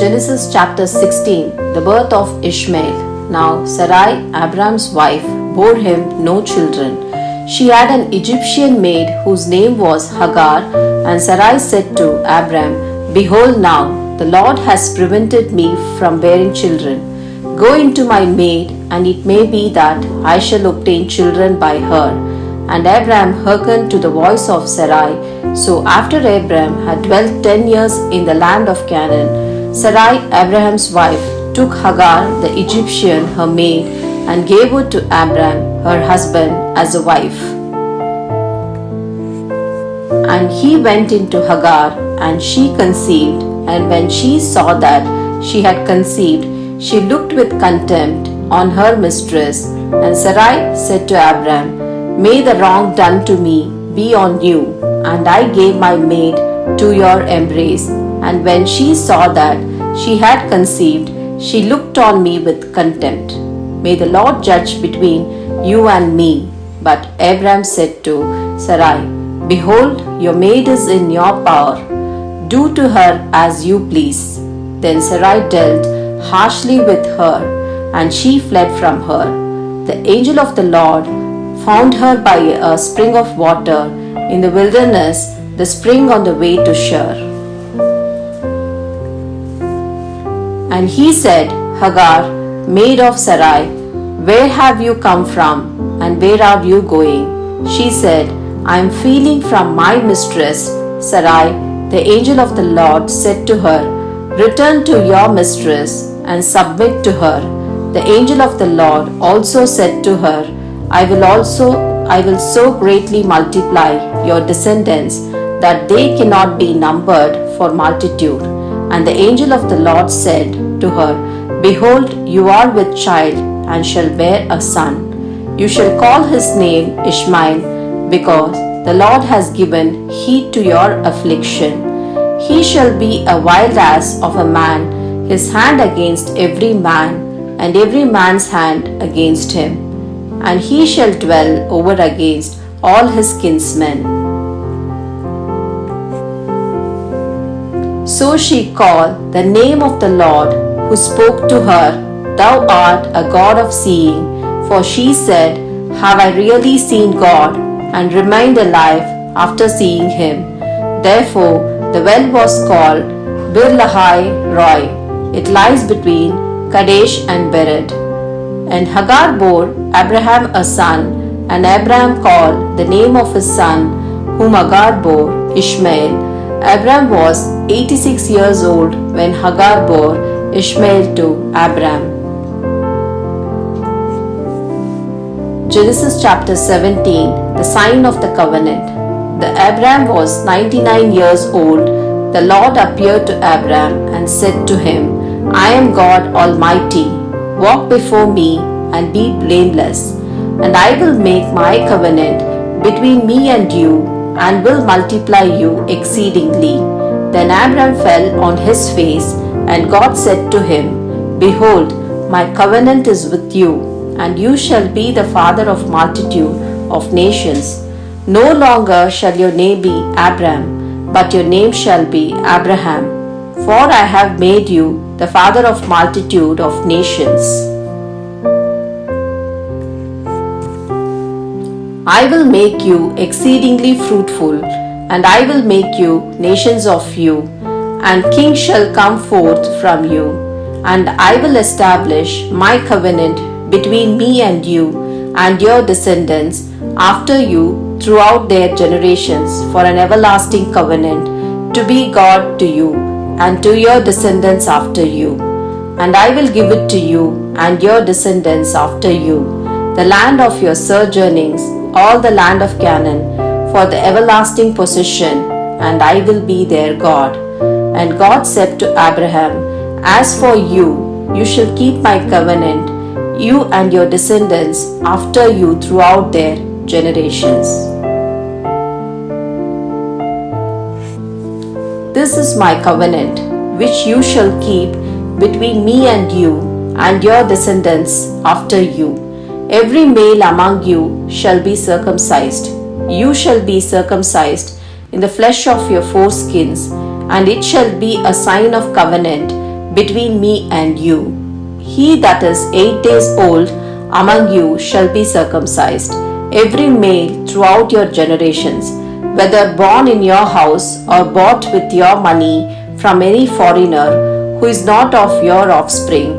Genesis chapter 16, the birth of Ishmael. Now Sarai, Abraham's wife, bore him no children. She had an Egyptian maid whose name was Hagar, and Sarai said to Abram, Behold now, the Lord has prevented me from bearing children. Go into my maid, and it may be that I shall obtain children by her. And Abram hearkened to the voice of Sarai. So after Abram had dwelt 10 years in the land of Canaan, Sarai, Abraham's wife, took Hagar the Egyptian, her maid, and gave her to Abram, her husband, as a wife. And he went into Hagar, and she conceived, and when she saw that she had conceived, she looked with contempt on her mistress. And Sarai said to Abram, May the wrong done to me be on you, and I gave my maid to your embrace. And when she saw that she had conceived, she looked on me with contempt. May the Lord judge between you and me. But Abram said to Sarai, Behold, your maid is in your power. Do to her as you please. Then Sarai dealt harshly with her, and she fled from her. The angel of the Lord found her by a spring of water in the wilderness, the spring on the way to Shur. And he said, Hagar, maid of Sarai, where have you come from, and where are you going? She said, I am feeling from my mistress. Sarai, the angel of the Lord, said to her, Return to your mistress, and submit to her. The angel of the Lord also said to her, I will so greatly multiply your descendants that they cannot be numbered for multitude. And the angel of the Lord said to her, Behold, you are with child, and shall bear a son. You shall call his name Ishmael, because the Lord has given heed to your affliction. He shall be a wild ass of a man, his hand against every man, and every man's hand against him. And he shall dwell over against all his kinsmen. So she called the name of the Lord who spoke to her, Thou art a God of seeing. For she said, Have I really seen God, and remained alive after seeing him? Therefore the well was called Bir-lahai-roi. It lies between Kadesh and Bered. And Hagar bore Abraham a son, and Abraham called the name of his son, whom Hagar bore, Ishmael. Abram was 86 years old when Hagar bore Ishmael to Abram. Genesis chapter 17, the sign of the covenant. The Abram was 99 years old. The Lord appeared to Abram and said to him, I am God Almighty. Walk before me and be blameless, and I will make my covenant between me and you, and will multiply you exceedingly. Then Abram fell on his face, and God said to him, Behold, my covenant is with you, and you shall be the father of multitude of nations. No longer shall your name be Abram, but your name shall be Abraham, for I have made you the father of multitude of nations. I will make you exceedingly fruitful, and I will make you nations of you, and kings shall come forth from you. And I will establish my covenant between me and you and your descendants after you throughout their generations for an everlasting covenant, to be God to you and to your descendants after you. And I will give it to you and your descendants after you, the land of your sojournings, all the land of Canaan, for the everlasting possession, and I will be their God. And God said to Abraham, As for you, you shall keep my covenant, you and your descendants after you throughout their generations. This is my covenant, which you shall keep between me and you and your descendants after you. Every male among you shall be circumcised. You shall be circumcised in the flesh of your foreskins, and it shall be a sign of covenant between me and you. He that is 8 days old among you shall be circumcised, every male throughout your generations, whether born in your house or bought with your money from any foreigner who is not of your offspring,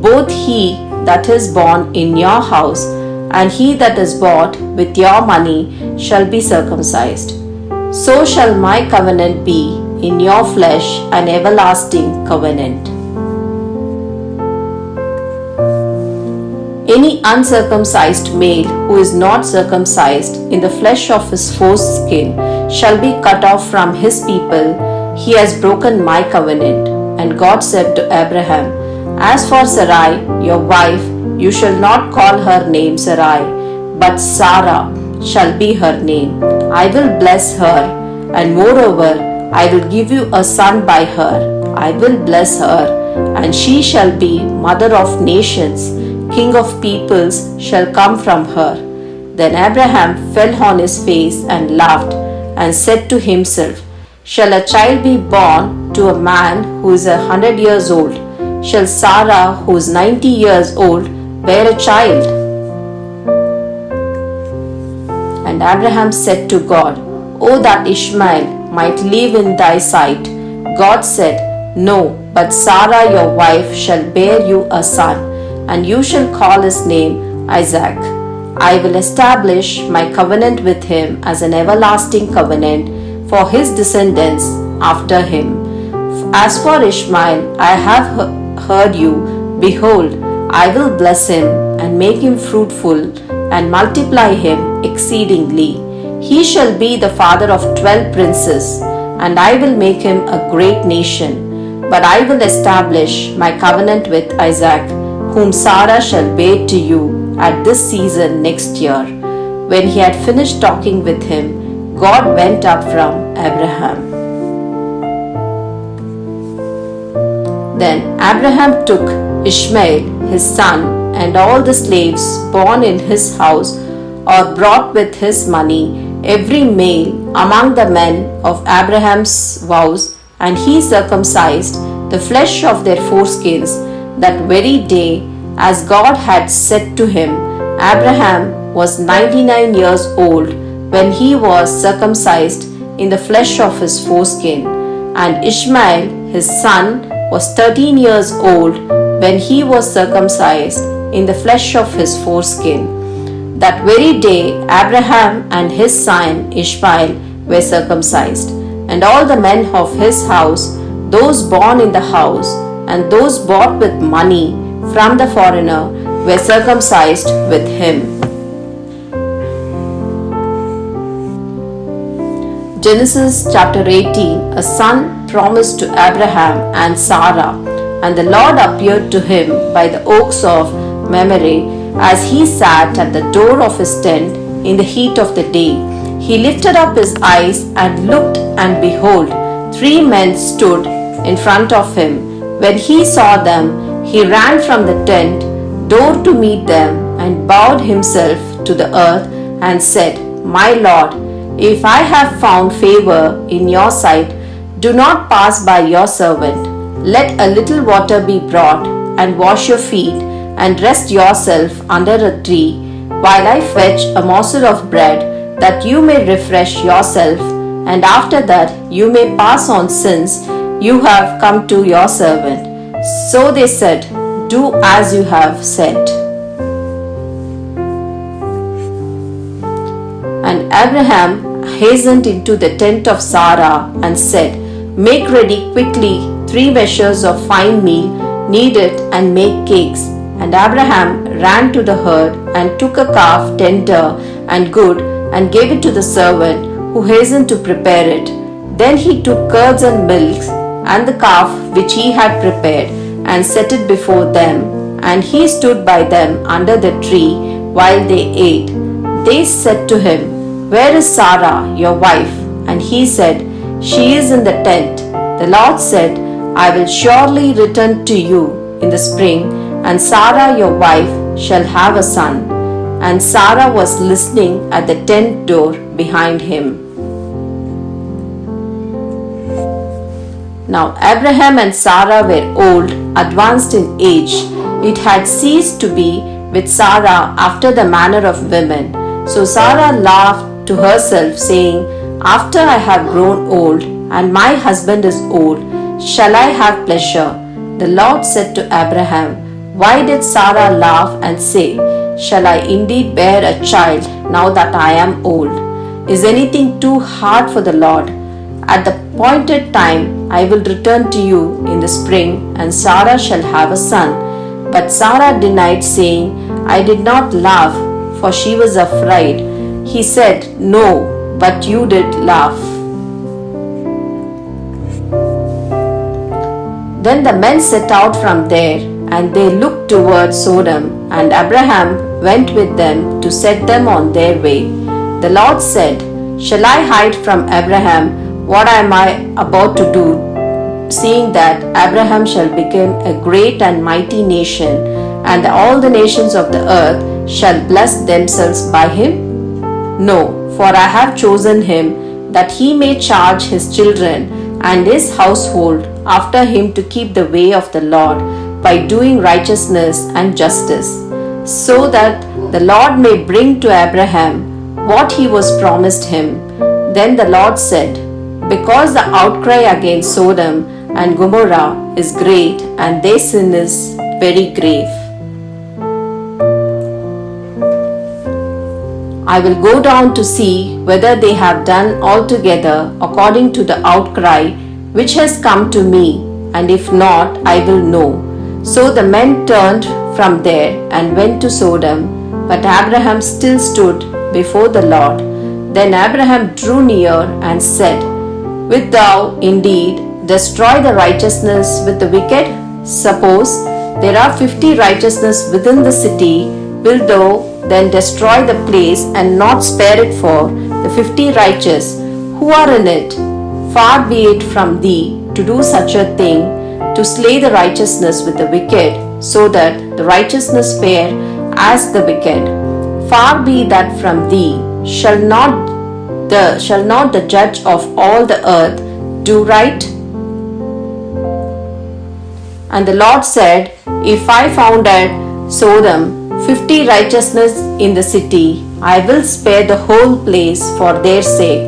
both he that is born in your house and he that is bought with your money shall be circumcised. So shall my covenant be in your flesh, an everlasting covenant. Any uncircumcised male who is not circumcised in the flesh of his foreskin shall be cut off from his people. He has broken my covenant. And God said to Abraham, As for Sarai, your wife, you shall not call her name Sarai, but Sarah shall be her name. I will bless her, and moreover, I will give you a son by her. I will bless her, and she shall be mother of nations. King of peoples shall come from her. Then Abraham fell on his face and laughed, and said to himself, Shall a child be born to a man who is 100 years old? Shall Sarah, who is 90 years old, bear a child? And Abraham said to God, O that Ishmael might live in thy sight. God said, No, but Sarah your wife shall bear you a son, and you shall call his name Isaac. I will establish my covenant with him as an everlasting covenant for his descendants after him. As for Ishmael, I have heard you. Behold, I will bless him and make him fruitful and multiply him exceedingly. He shall be the father of 12 princes, and I will make him a great nation. But I will establish my covenant with Isaac, whom Sarah shall bear to you at this season next year. When he had finished talking with him, God went up from Abraham. Then Abraham took Ishmael his son and all the slaves born in his house or brought with his money, every male among the men of Abraham's vows, and he circumcised the flesh of their foreskins that very day, as God had said to him. Abraham was 99 years old when he was circumcised in the flesh of his foreskin, and Ishmael his son was 13 years old when he was circumcised in the flesh of his foreskin. That very day Abraham and his son Ishmael were circumcised, and all the men of his house, those born in the house, and those bought with money from the foreigner, were circumcised with him. Genesis chapter 18. A son promised to Abraham and Sarah. And the Lord appeared to him by the oaks of Mamre as he sat at the door of his tent in the heat of the day. He lifted up his eyes and looked, and behold, 3 men stood in front of him. When he saw them, he ran from the tent door to meet them and bowed himself to the earth and said, My Lord, if I have found favor in your sight, do not pass by your servant. Let a little water be brought, and wash your feet, and rest yourself under a tree, while I fetch a morsel of bread, that you may refresh yourself, and after that you may pass on, since you have come to your servant. So they said, Do as you have said. And Abraham hastened into the tent of Sarah and said, Make ready quickly 3 measures of fine meal, knead it, and make cakes. And Abraham ran to the herd and took a calf tender and good, and gave it to the servant, who hastened to prepare it. Then he took curds and milk and the calf which he had prepared, and set it before them. And he stood by them under the tree while they ate. They said to him, Where is Sarah, your wife? And he said, She is in the tent. The Lord said, I will surely return to you in the spring, and Sarah your wife shall have a son. And Sarah was listening at the tent door behind him. Now Abraham and Sarah were old, advanced in age. It had ceased to be with Sarah after the manner of women. So Sarah laughed to herself, saying, After I have grown old, and my husband is old, shall I have pleasure? The Lord said to Abraham, Why did Sarah laugh and say, Shall I indeed bear a child now that I am old? Is anything too hard for the Lord? At the appointed time I will return to you in the spring, and Sarah shall have a son. But Sarah denied, saying, I did not laugh, for she was afraid. He said, No, but you did laugh. Then the men set out from there, and they looked toward Sodom, and Abraham went with them to set them on their way. The Lord said, Shall I hide from Abraham what am I about to do, seeing that Abraham shall become a great and mighty nation, and all the nations of the earth shall bless themselves by him? No, for I have chosen him, that he may charge his children and his household after him to keep the way of the Lord by doing righteousness and justice, so that the Lord may bring to Abraham what he was promised him. Then the Lord said, Because the outcry against Sodom and Gomorrah is great, and their sin is very grave, I will go down to see whether they have done altogether according to the outcry which has come to me, and if not, I will know. So the men turned from there and went to Sodom, but Abraham still stood before the Lord. Then Abraham drew near and said, Wilt thou indeed destroy the righteousness with the wicked? Suppose there are 50 righteousness within the city, wilt thou then destroy the place and not spare it for the 50 righteous who are in it? Far be it from thee to do such a thing, to slay the righteousness with the wicked, so that the righteousness fare as the wicked. Far be that from thee. Shall not the judge of all the earth do right? And the Lord said, If I found at Sodom 50 righteousness in the city, I will spare the whole place for their sake.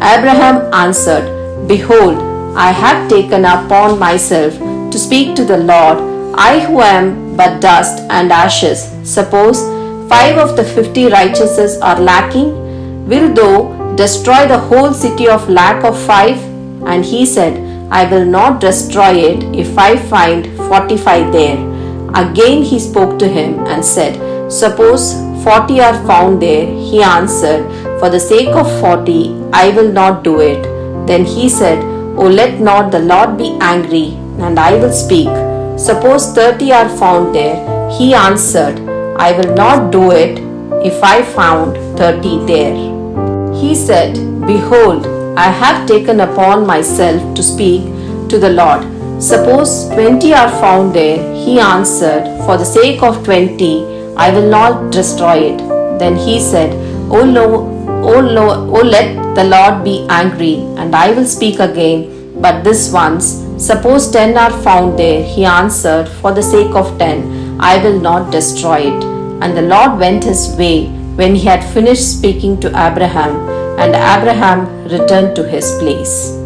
Abraham answered, Behold, I have taken upon myself to speak to the Lord, I who am but dust and ashes. Suppose 5 of the 50 righteousness are lacking, wilt thou destroy the whole city of lack of 5? And he said, I will not destroy it if I find 45 there. Again he spoke to him and said, Suppose 40 are found there. He answered, For the sake of 40, I will not do it. Then he said, O let not the Lord be angry, and I will speak. Suppose 30 are found there. He answered, I will not do it if I found 30 there. He said, Behold, I have taken upon myself to speak to the Lord. Suppose 20 are found there. He answered, For the sake of 20, I will not destroy it. Then he said, O let the Lord be angry, and I will speak again, but this once. Suppose 10 are found there. He answered, For the sake of 10, I will not destroy it. And the Lord went his way when he had finished speaking to Abraham, and Abraham returned to his place.